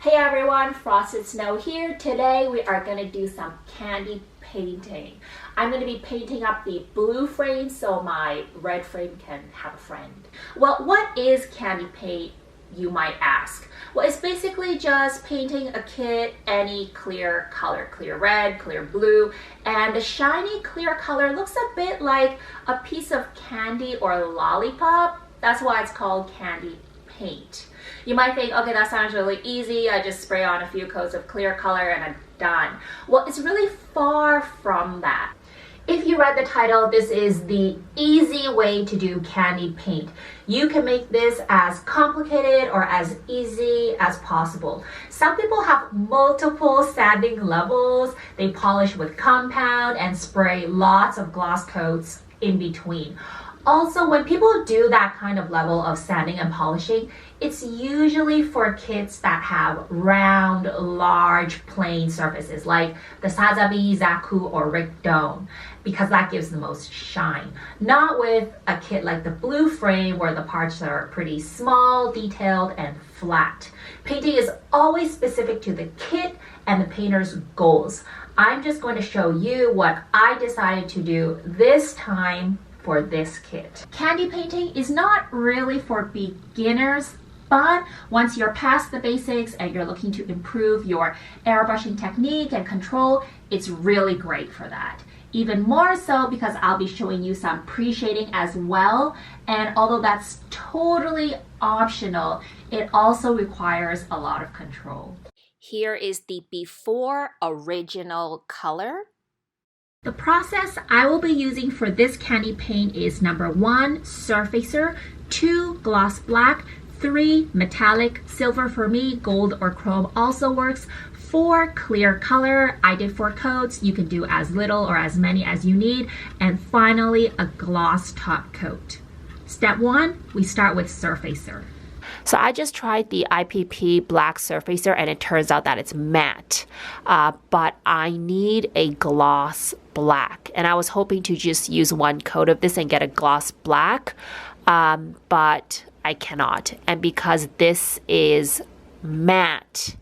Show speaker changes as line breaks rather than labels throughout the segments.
Hey everyone, Frosted Snow here. Today we are going to do some candy painting. I'm going to be painting up the blue frame so my red frame can have a friend. Well, what is candy paint, you might ask? Well, it's basically just painting a kit any clear color, clear red, clear blue, and the shiny clear color looks a bit like a piece of candy or lollipop. That's why it's called candy paint. You might think, okay, that sounds really easy. I just spray on a few coats of clear color and I'm done. Well, it's really far from that. If you read the title, this is the easy way to do candy paint. You can make this as complicated or as easy as possible. Some people have multiple sanding levels. They polish with compound and spray lots of gloss coats in between. Also, when people do that kind of level of sanding and polishing, it's usually for kits that have round, large, plain surfaces like the Sazabi, Zaku, or Rick Dome, because that gives the most shine. Not with a kit like the blue frame where the parts are pretty small, detailed, and flat. Painting is always specific to the kit and the painter's goals. I'm just going to show you what I decided to do this time for this kit. Candy painting is not really for beginners, but once you're past the basics and you're looking to improve your airbrushing technique and control, it's really great for that. Even more so because I'll be showing you some pre-shading as well, and although that's totally optional, it also requires a lot of control. Here is the before original color. The process I will be using for this candy paint is number 1, surfacer, 2, gloss black, 3, metallic, silver for me, gold or chrome also works, 4, clear color. I did 4 coats. You can do as little or as many as you need. And finally, a gloss top coat. Step 1, we start with surfacer. So I just tried the IPP black surfacer and it turns out that it's matte, but I need a gloss black, and I was hoping to just use 1 coat of this and get a gloss black, but I cannot. And because this is matte,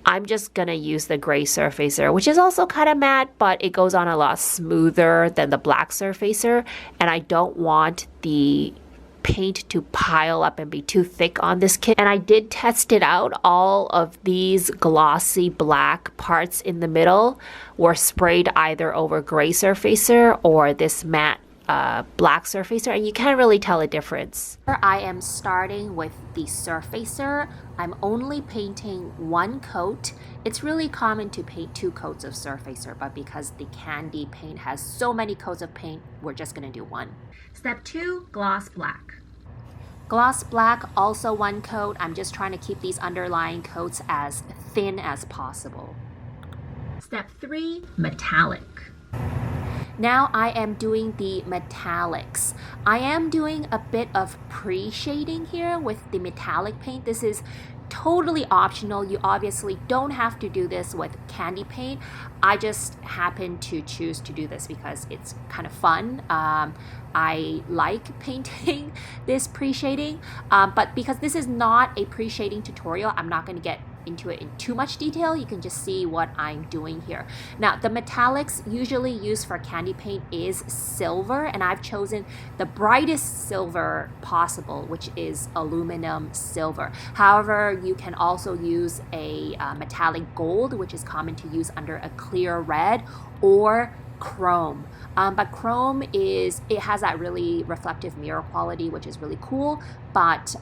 I'm just gonna use the gray surfacer, which is also kind of matte, but it goes on a lot smoother than the black surfacer, and I don't want the paint to pile up and be too thick on this kit. And I did test it out. All of these glossy black parts in the middle were sprayed either over gray surfacer or this matte black surfacer, and you can't really tell a difference. I am starting with the surfacer. I'm only painting 1 coat. It's really common to paint 2 coats of surfacer, but because the candy paint has so many coats of paint, we're just gonna do 1. Step 2, gloss black. Gloss black, also 1 coat. I'm just trying to keep these underlying coats as thin as possible. Step 3, metallic. Now I am doing the metallics. I am doing a bit of pre-shading here with the metallic paint. This is totally optional. You obviously don't have to do this with candy paint. I just happen to choose to do this because it's kind of fun. I like painting this pre-shading, but because this is not a pre-shading tutorial, I'm not going to get into it in too much detail. You can just see what I'm doing here. Now, the metallics usually used for candy paint is silver, and I've chosen the brightest silver possible, which is aluminum silver. However, you can also use a metallic gold, which is common to use under a clear red, or chrome. But chrome it has that really reflective mirror quality, which is really cool, but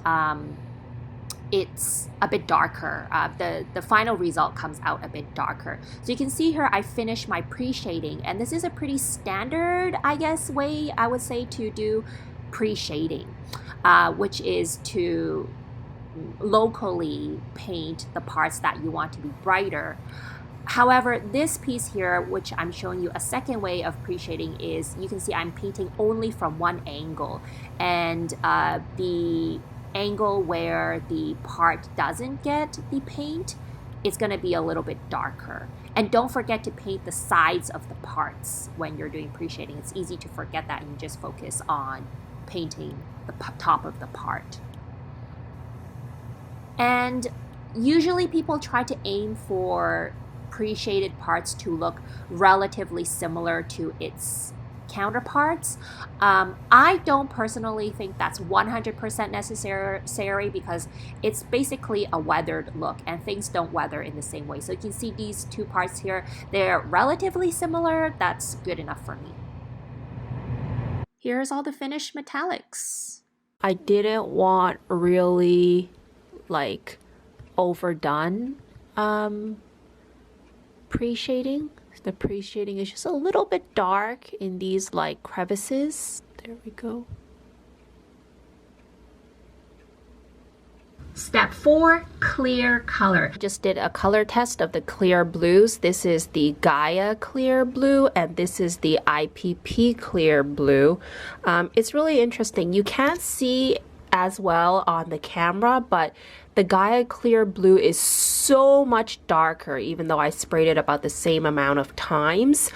it's a bit darker. The final result comes out a bit darker. So you can see here I finished my pre-shading, and this is a pretty standard, I guess, way I would say to do pre-shading, which is to locally paint the parts that you want to be brighter. However, this piece here, which I'm showing you a second way of pre-shading, is you can see I'm painting only from 1 angle, and the angle where the part doesn't get the paint, it's going to be a little bit darker. And don't forget to paint the sides of the parts when you're doing pre-shading. It's easy to forget that and you just focus on painting the top of the part. And Usually people try to aim for pre-shaded parts to look relatively similar to its counterparts. I don't personally think that's 100% necessary because it's basically a weathered look and things don't weather in the same way. So you can see these two parts here, they're relatively similar. That's good enough for me. Here's all the finished metallics. I didn't want really like overdone pre-shading. The pre-shading is just a little bit dark in these like crevices. There we go. Step 4, clear color. Just did a color test of the clear blues. This is the Gaia clear blue and this is the IPP clear blue. It's really interesting. You can't see as well on the camera, but the Gaia clear blue is so much darker, even though I sprayed it about the same amount of times.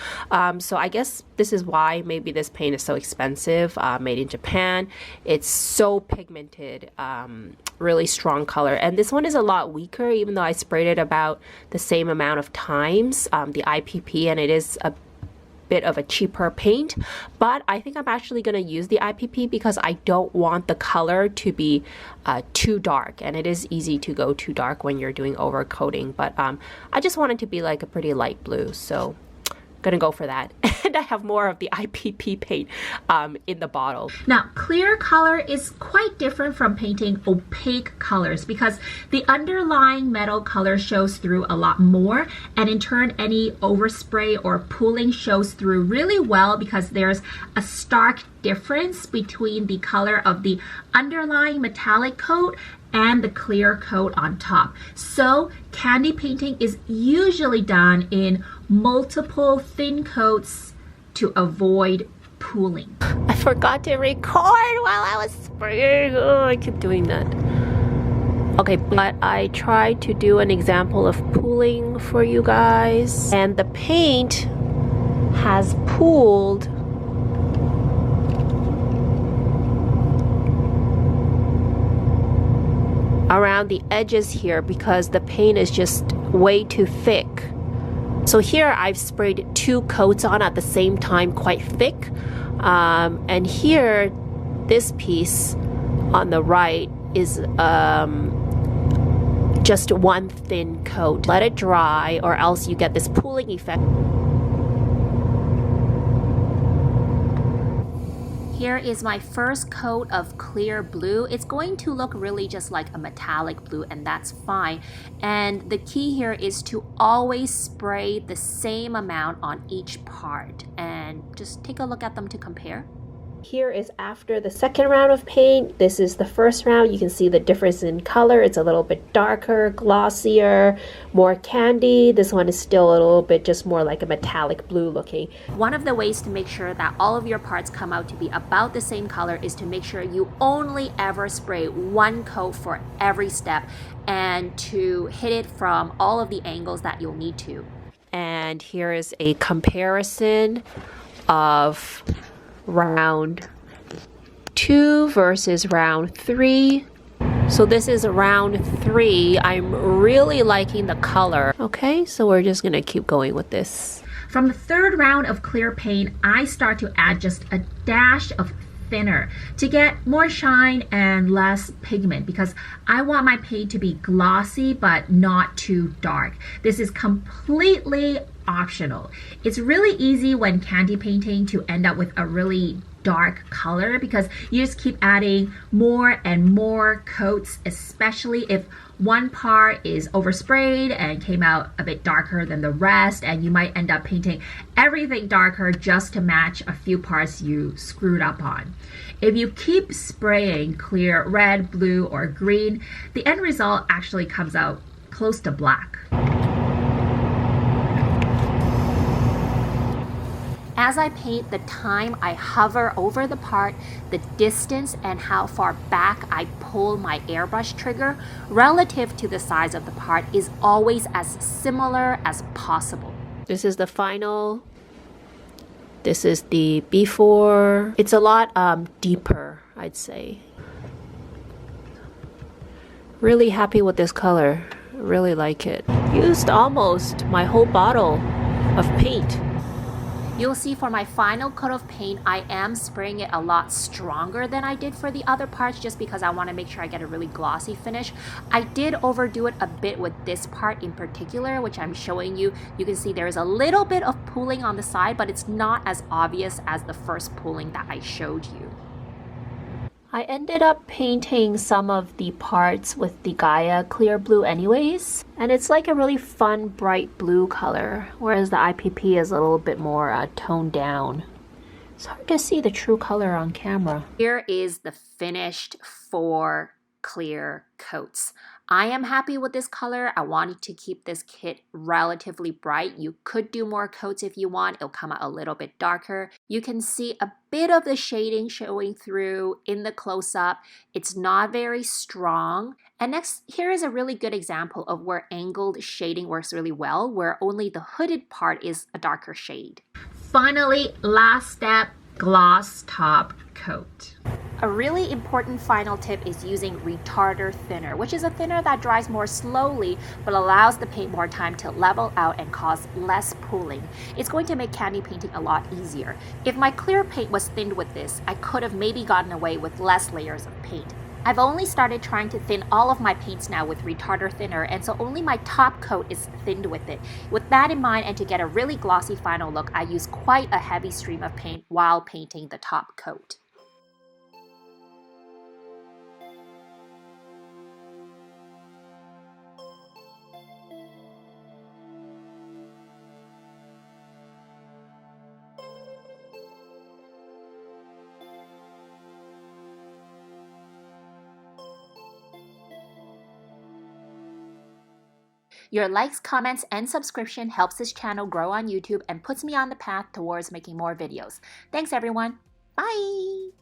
So I guess this is why maybe this paint is so expensive, made in Japan. It's so pigmented, really strong color. And this one is a lot weaker, even though I sprayed it about the same amount of times, the IPP, and it is a bit of a cheaper paint, but I think I'm actually going to use the IPP because I don't want the color to be too dark, and it is easy to go too dark when you're doing overcoating, but I just want it to be like a pretty light blue, so gonna go for that. And I have more of the IPP paint in the bottle. Now, clear color is quite different from painting opaque colors because the underlying metal color shows through a lot more, and in turn any overspray or pooling shows through really well because there's a stark difference between the color of the underlying metallic coat and the clear coat on top. So candy painting is usually done in multiple thin coats to avoid pooling. I forgot to record while I was spraying. Oh, I keep doing that. Okay, but I tried to do an example of pooling for you guys, and the paint has pooled around the edges here because the paint is just way too thick. So here I've sprayed 2 coats on at the same time, quite thick. And here, this piece on the right is just 1 thin coat. Let it dry or else you get this pooling effect. Here is my first coat of clear blue. It's going to look really just like a metallic blue, and that's fine. And the key here is to always spray the same amount on each part and just take a look at them to compare. Here is after the second round of paint. This is the first round. You can see the difference in color. It's a little bit darker, glossier, more candy. This one is still a little bit just more like a metallic blue looking. One of the ways to make sure that all of your parts come out to be about the same color is to make sure you only ever spray 1 coat for every step and to hit it from all of the angles that you'll need to. And here is a comparison of round 2 versus round 3. So this is round 3. I'm really liking the color. Okay, so we're just gonna keep going with this. From the third round of clear paint, I start to add just a dash of thinner to get more shine and less pigment because I want my paint to be glossy but not too dark. This is completely optional. It's really easy when candy painting to end up with a really dark color because you just keep adding more and more coats, especially if one part is oversprayed and came out a bit darker than the rest, and you might end up painting everything darker just to match a few parts you screwed up on. If you keep spraying clear red, blue, or green, the end result actually comes out close to black. As I paint, the time I hover over the part, the distance and how far back I pull my airbrush trigger relative to the size of the part is always as similar as possible. This is the final. This is the before. It's a lot deeper, I'd say. Really happy with this color. really like it. Used almost my whole bottle of paint. You'll see for my final coat of paint, I am spraying it a lot stronger than I did for the other parts just because I want to make sure I get a really glossy finish. I did overdo it a bit with this part in particular, which I'm showing you. You can see there is a little bit of pooling on the side, but it's not as obvious as the first pooling that I showed you. I ended up painting some of the parts with the Gaia clear blue anyways, and it's like a really fun bright blue color, whereas the IPP is a little bit more toned down. It's hard to see the true color on camera. Here is the finished 4 clear coats. I am happy with this color. I wanted to keep this kit relatively bright. You could do more coats if you want. It'll come out a little bit darker. You can see a bit of the shading showing through in the close-up. It's not very strong. And next, here is a really good example of where angled shading works really well, where only the hooded part is a darker shade. Finally, last step, gloss top coat. A really important final tip is using retarder thinner, which is a thinner that dries more slowly but allows the paint more time to level out and cause less pooling. It's going to make candy painting a lot easier. If my clear paint was thinned with this, I could have maybe gotten away with less layers of paint. I've only started trying to thin all of my paints now with retarder thinner, and so only my top coat is thinned with it. With that in mind, and to get a really glossy final look, I use quite a heavy stream of paint while painting the top coat. Your likes, comments, and subscription helps this channel grow on YouTube and puts me on the path towards making more videos. Thanks everyone. Bye!